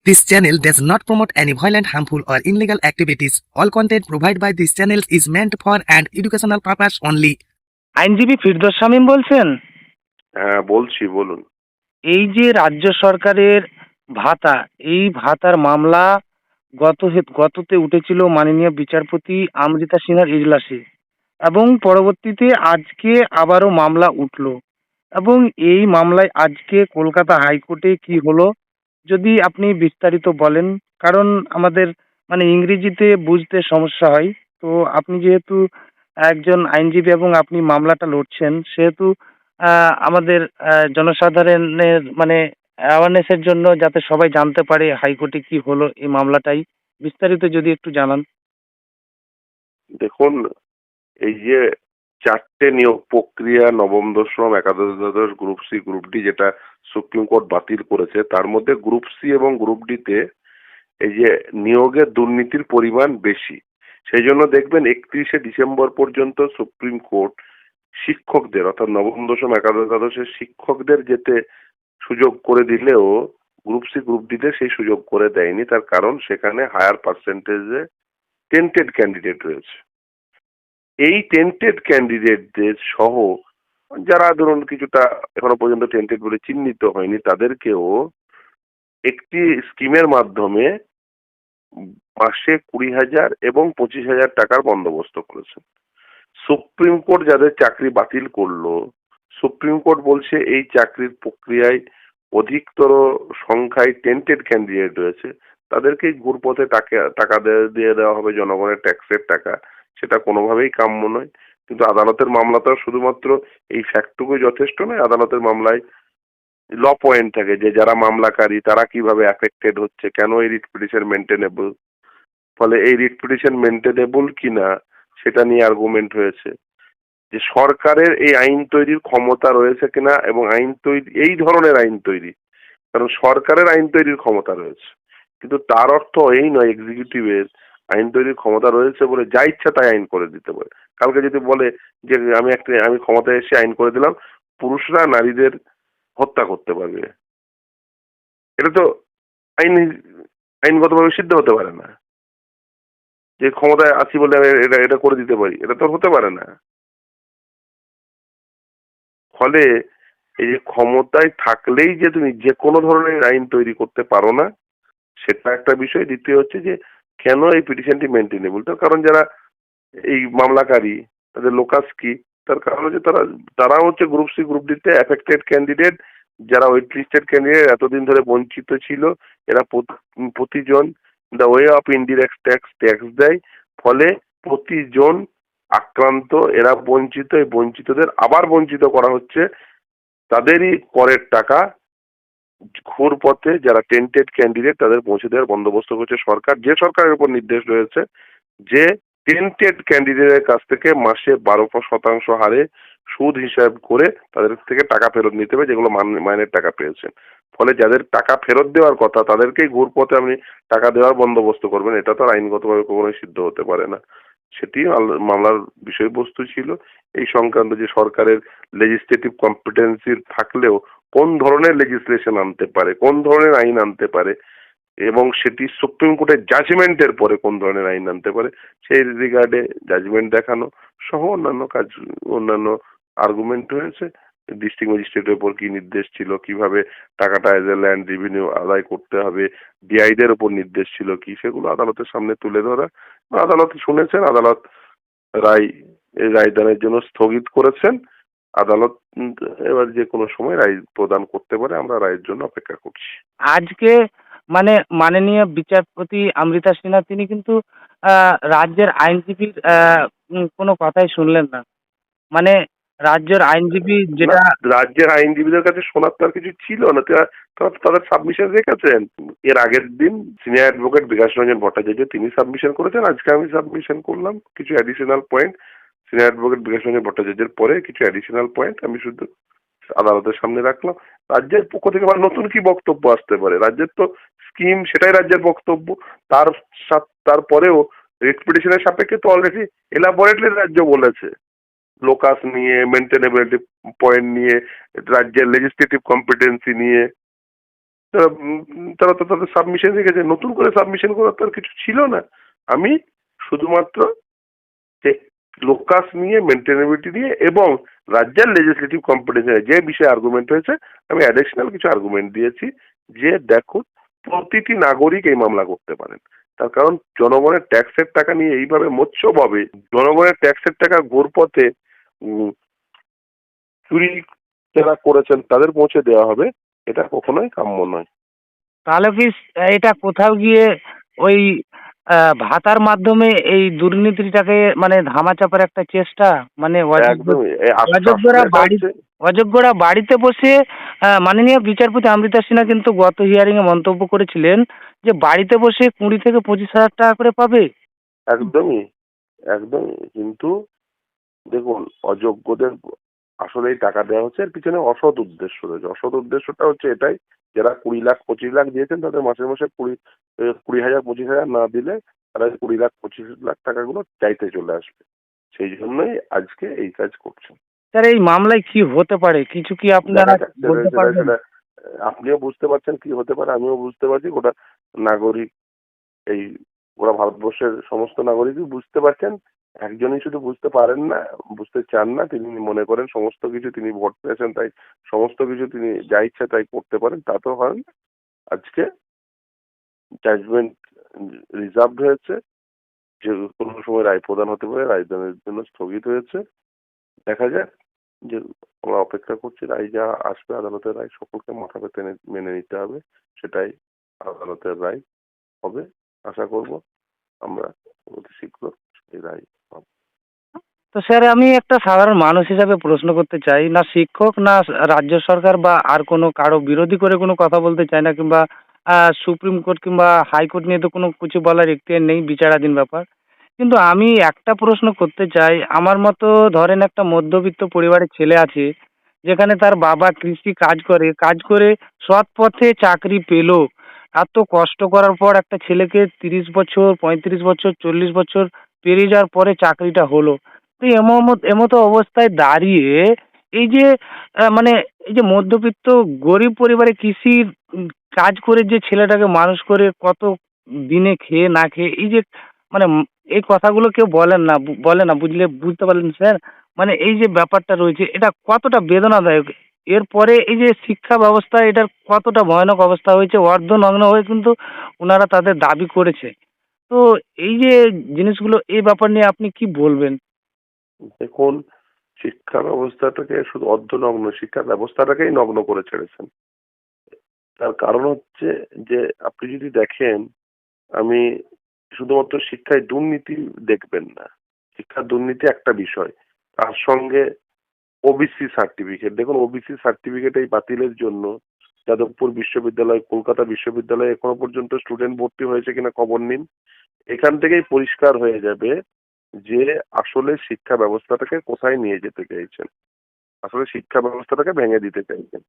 This channel does not promote any violent, harmful, or illegal activities. All content provided by this channel is meant for an educational purpose only. আইনজীবী ফিরদৌস শামীম বলছেন। হ্যাঁ বলছি, বলুন। এই যে রাজ্য সরকারের ভাতা, এই ভাতার মামলা গততে উঠেছিল মাননীয় বিচারপতি অমৃতা সিনহার ইজলাসে, এবং পরবর্তীতে আজকে আবারও মামলা উঠল, এবং এই মামলায় আজকে কলকাতা হাইকোর্টে কি হলো যদি আপনি বিস্তারিত বলেন, কারণ আমাদের ইংরেজিতে বুঝতে সমস্যা হয়। তো আপনি যেহেতু একজন আইনজীবী এবং আপনি মামলাটা লড়ছেন, সেহেতু আমাদের জনসাধারণের অ্যাওয়ারনেসের জন্য, যাতে সবাই জানতে পারে হাইকোর্টে কি হলো এই মামলাটাই, বিস্তারিত যদি একটু জানান। দেখুন, এই যে 4টে নিয়োগ প্রক্রিয়া, নবম দশম, একাদশ দ্বাদশ, গ্রুপ সি, গ্রুপ ডি, যেটা সুপ্রিম কোর্ট বাতিল করেছে, তার মধ্যে গ্রুপ সি এবং গ্রুপ ডিতে এই যে নিয়োগের দুর্নীতির পরিমাণ বেশি। সেই জন্য দেখবেন 31শে ডিসেম্বর পর্যন্ত সুপ্রিম কোর্ট শিক্ষকদের, অর্থাৎ নবম দশম একাদশ দ্বাদশের শিক্ষকদের যেতে সুযোগ করে দিলেও গ্রুপ সি গ্রুপ ডিতে সেই সুযোগ করে দেয়নি। তার কারণ সেখানে হায়ার পার্সেন্টেজে টেন্টেড ক্যান্ডিডেট রয়েছে। এই টেন্টেড ক্যান্ডিডেটদের সহ যারা ধরুন কিছুটা এখনো পর্যন্ত টেন্টেড বলে চিহ্নিত হয়নি, তাদেরকেও একটি স্কিমের মাধ্যমে মাসে 20,000 এবং 25,000 টাকার বন্দোবস্ত করেছেন। সুপ্রিম কোর্ট যাদের চাকরি বাতিল করলো, সুপ্রিম কোর্ট বলছে এই চাকরির প্রক্রিয়ায় অধিকতর সংখ্যায় টেন্টেড ক্যান্ডিডেট রয়েছে, তাদেরকে ঘুরপথে টাকা দিয়ে দেওয়া হবে জনগণের ট্যাক্সের টাকা। সেটা কোনোভাবেই কাম্য নয়। কিন্তু আদালতের মামলাতেও শুধুমাত্র এই ফ্যাক্টটুকুই যথেষ্ট নয়। আদালতের মামলায় ল পয়েন্ট থাকে যে যারা মামলাকারী তারা কিভাবে অ্যাফেক্টেড হচ্ছে, কেন এই রিট পিটিশন মেনটেনেবল, ফলে এই রিট পিটিশন মেনটেনেবল কিনা সেটা নিয়ে আর্গুমেন্ট হয়েছে, যে সরকারের এই আইন তৈরির ক্ষমতা রয়েছে কিনা, এবং আইন তৈরি, এই ধরনের আইন তৈরি, কারণ সরকারের আইন তৈরির ক্ষমতা রয়েছে, কিন্তু তার অর্থ এই নয় এক্সিকিউটিভের আইন তৈরির ক্ষমতা রয়েছে বলে যা ইচ্ছা তাই আইন করে দিতে পারে। কালকে যদি বলে যে আমি ক্ষমতায় এসে আইন করে দিলাম পুরুষরা নারীদের হত্যা করতে পারবে, এটা তো আইনগতভাবে সিদ্ধ হতে পারে না। যে ক্ষমতায় আছি বলে আমি এটা করে দিতে পারি, এটা তো হতে পারে না। ফলে এই যে ক্ষমতায় থাকলেই যে তুমি যে কোনো ধরনের আইন তৈরি করতে পারো না, সেটা একটা বিষয়। দ্বিতীয় হচ্ছে যে কেন এই পিটিশনটি মেনটেনেবল, তার কারণ যারা এই মামলাকারী তাদের লোকাস কি, তার কারণ হচ্ছে তারা হচ্ছে গ্রুপ সি গ্রুপ ডিতে অ্যাফেক্টেড ক্যান্ডিডেট, যারা ওয়েট লিস্টেড ক্যান্ডিডেট এতদিন ধরে বঞ্চিত ছিল। এরা প্রতিজন the way of indirect tax দেয়, ফলে প্রতিজন আক্রান্ত, এরা বঞ্চিত। এই বঞ্চিতদের আবার বঞ্চিত করা হচ্ছে, তাদেরই করের টাকা ঘুর পথে যারা টেন্টেড ক্যান্ডিডেট তাদের পৌঁছে দেওয়ার বন্দোবস্ত করছে সরকার। যে সরকারের উপর নির্দেশ রয়েছে যে টেন্টেড ক্যান্ডিডেটের কাছ থেকে মাসে 12% হারে সুদ হিসাব করে তাদের থেকে টাকা ফেরত নিতে হবে, যেগুলো মাইনের টাকা পেয়েছেন। ফলে যাদের টাকা ফেরত দেওয়ার কথা তাদেরকেই ঘুরপথে আপনি টাকা দেওয়ার বন্দোবস্ত করবেন, এটা তো আর আইনগতভাবে কখনোই সিদ্ধ হতে পারে না। সেটি মামলার বিষয়বস্তু ছিল। এই সংক্রান্ত যে সরকারের লেজিসলেটিভ কম্পিটেন্সির থাকলেও কোন ধরনের লেজিসলেশন আনতে পারে, কোন ধরনের আইন আনতে পারে, এবং সেটি সুপ্রিম কোর্টের জাজমেন্টের পরে কোন ধরনের আইন আনতে পারে, সেই রিগার্ডে জাজমেন্ট দেখানো সহ অন্যান্য আর্গুমেন্ট হয়েছে। ডিস্ট্রিক্ট ম্যাজিস্ট্রেটের উপর কি নির্দেশ ছিল, কিভাবে টাকাটা এজ এ ল্যান্ড রেভিনিউ আদায় করতে হবে, ডিআইদের উপর নির্দেশ ছিল কি, সেগুলো আদালতের সামনে তুলে ধরা। আদালত শুনেছেন, আদালত এই রায়দানের জন্য স্থগিত করেছেন। আদালত এবার যে কোনো সময় রায় প্রদান করতে পারে, আমরা রায়ের জন্য অপেক্ষা করছি। আজকে মাননীয় বিচারপতি অমৃতা সিনহা তিনি কিন্তু রাজ্যের আইনজীবীর কোনো কথাই শুনলেন না। রাজ্যের আইনজীবী যেটা রাজ্যের আইনজীবীদের কাছে শোনার তো আর কিছু ছিল না, তাদের সাবমিশন রেখেছেন। এর আগের দিন সিনিয়র অ্যাডভোকেট বিকাশ রঞ্জন ভট্টাচার্য তিনি সাবমিশন করেছেন, আজকে আমি সাবমিশন করলাম কিছু additional point. Senior advocate Bikash Ranjan ভট্টাচার্যের পরে কিছু অ্যাডিশনাল পয়েন্ট আমি শুধু আদালতের সামনে রাখলাম। রাজ্যের পক্ষ থেকে আবার নতুন কি বক্তব্য আসতে পারে, রাজ্যের তো স্কিম, সেটাই রাজ্যের বক্তব্য। তারপরেও রিট পিটিশনের সাপেক্ষে তো অলরেডি এলাবোরেটলি রাজ্য বলেছে, লোকাস নিয়ে, মেনটেনেবিলিটি পয়েন্ট নিয়ে, রাজ্যের লেজিসলেটিভ কম্পিটেন্সি নিয়ে, তারা তো তাদের সাবমিশন রেখেছে, নতুন করে সাবমিশন করার তো আর কিছু ছিল না। আমি শুধুমাত্র যে লোকাস নিয়ে, মেনটেনেবিলিটি নিয়ে এবং রাজ্যের লেজিসলেটিভ কম্পিটেন্সে যে বিষয়ে আর্গুমেন্ট হয়েছে, আমি অ্যাডিশনাল কিছু আর্গুমেন্ট দিয়েছি যে দেখুন, প্রতিটি নাগরিক এই মামলা করতে পারেন। তার কারণ জনগণের ট্যাক্সের টাকা নিয়ে এইভাবে মৎস্যভাবে জনগণের ট্যাক্সের টাকা ঘুরপথে উম, চুরি যারা করেছেন তাদের পৌঁছে দেওয়া হবে, এটা কখনোই কাম্য নয়। তাহলে কি এটা কোথাও গিয়ে ওই ভাতার মাধ্যমে এই দুর্নীতিটাকে মানে ধামাচাপার একটা চেষ্টা, মানে একদম অযোগ্যরা আসলে এটা বাড়ি হচ্ছে অযোগ্যরা বাড়িতে বসে মাননীয় বিচারপতি অমৃতা সিনহা কিন্তু গত হিয়ারিং এ মন্তব্য করেছিলেন যে বাড়িতে বসে 20 থেকে 25 হাজার টাকা করে পাবে। একদমই, একদমই। কিন্তু দেখুন, অযোগ্যদের আসলে এই টাকা দেওয়া হচ্ছে, এর পিছনে অসৎ উদ্দেশ্য রয়েছে। অসৎ উদ্দেশ্যটা হচ্ছে এটাই, যারা 20 লাখ 25 লাখ দিয়েছেন তাদের মাসে মাসে 20,000 25,000 না দিলে তারা 20 লাখ 25 লাখ টাকাগুলো চাইতে চলে আসবে। সেই জন্যই আজকে এই কাজ করছেন। স্যার এই মামলায় কি হতে পারে, কিছু কি আপনারা দেখা যাক সেটা বলতে সেটা পারবেন? সেটা আপনিও বুঝতে পারছেন কি হতে পারে, আমিও বুঝতে পারছি, গোটা নাগরিক এই ওরা ভারতবর্ষের সমস্ত নাগরিকই বুঝতে পারছেন। একজনই শুধু বুঝতে পারেন না, বুঝতে চান না, তিনি মনে করেন সমস্ত কিছু তিনি ভোট পেয়েছেন তাই সমস্ত কিছু তিনি যা ইচ্ছা তাই করতে পারেন, তা তো হয় না। আজকে জাজমেন্ট রিজার্ভ হয়েছে, যে কোনো সময় রায় প্রদান হতে পারে, রায়দানের জন্য স্থগিত হয়েছে। দেখা যাক, যে আমরা অপেক্ষা করছি রায় যা আসবে, আদালতের রায় সকলকে মাথা পেতে মেনে নিতে হবে, সেটাই আদালতের রায় হবে। আশা করব আমরা অতি শীঘ্র এই রায় পাবো। তো স্যার আমি একটা সাধারণ মানুষ হিসাবে প্রশ্ন করতে চাই, না শিক্ষক না রাজ্য সরকার বা আর কোনো কারো বিরোধী করে কোনো কথা বলতে চাই না, কিংবা সুপ্রিম কোর্ট কিংবা হাইকোর্ট নিয়ে তো কোনো কিছু বলার এখতিয়ার নেই, বিচারাধীন ব্যাপার। কিন্তু আমি একটা প্রশ্ন করতে চাই, আমার মতো ধরেন একটা মধ্যবিত্ত পরিবারের ছেলে আছে, যেখানে তার বাবা কৃষি কাজ করে সৎ পথে চাকরি পেলো। এত কষ্ট করার পর একটা ছেলেকে 30 বছর 35 বছর 40 বছর পেরিয়ে যাওয়ার পরে চাকরিটা হলো। তো এমতো অবস্থায় দাঁড়িয়ে এই যে মানে এই যে মধ্যবিত্ত গরিব পরিবারে কৃষির কাজ করে যে ছেলেটাকে মানুষ করে কত দিনে খেয়ে না খেয়ে, এই যে মানে এই কথাগুলো কেউ বলে না, বুঝতে পারলেন স্যার? মানে এই যে ব্যাপারটা রয়েছে এটা কতটা বেদনাদায়ক। এরপরে এই যে শিক্ষা ব্যবস্থা এটার কতটা ভয়ানক অবস্থা হয়েছে, অর্ধনগ্ন হয়ে কিন্তু ওনারা তাদের দাবি করেছে। তো এই যে জিনিসগুলো, এই ব্যাপার নিয়ে আপনি কি বলবেন? দেখুন, শিক্ষা ব্যবস্থাটাকে শুধু অর্ধনগ্ন, শিক্ষা ব্যবস্থাটাকেই নগ্ন করে ছেড়েছেন। তার কারণ হচ্ছে যে আপনি যদি দেখেন, আমি শুধুমাত্র শিক্ষায় দুর্নীতি দেখবেন না, শিক্ষার দুর্নীতি একটা বিষয়, তার সঙ্গে ওবিসি সার্টিফিকেট দেখুন। ওবিসি সার্টিফিকেট এই বাতিলের জন্য যাদবপুর বিশ্ববিদ্যালয়, কলকাতা বিশ্ববিদ্যালয়ে এখনো পর্যন্ত স্টুডেন্ট ভর্তি হয়েছে কিনা খবর নিন। এখান থেকেই পরিষ্কার হয়ে যাবে যে আসলে শিক্ষা ব্যবস্থাটাকে কোথায় নিয়ে যেতে চাইছেন, আসলে শিক্ষা ব্যবস্থাটাকে ভেঙে দিতে চাইছেন।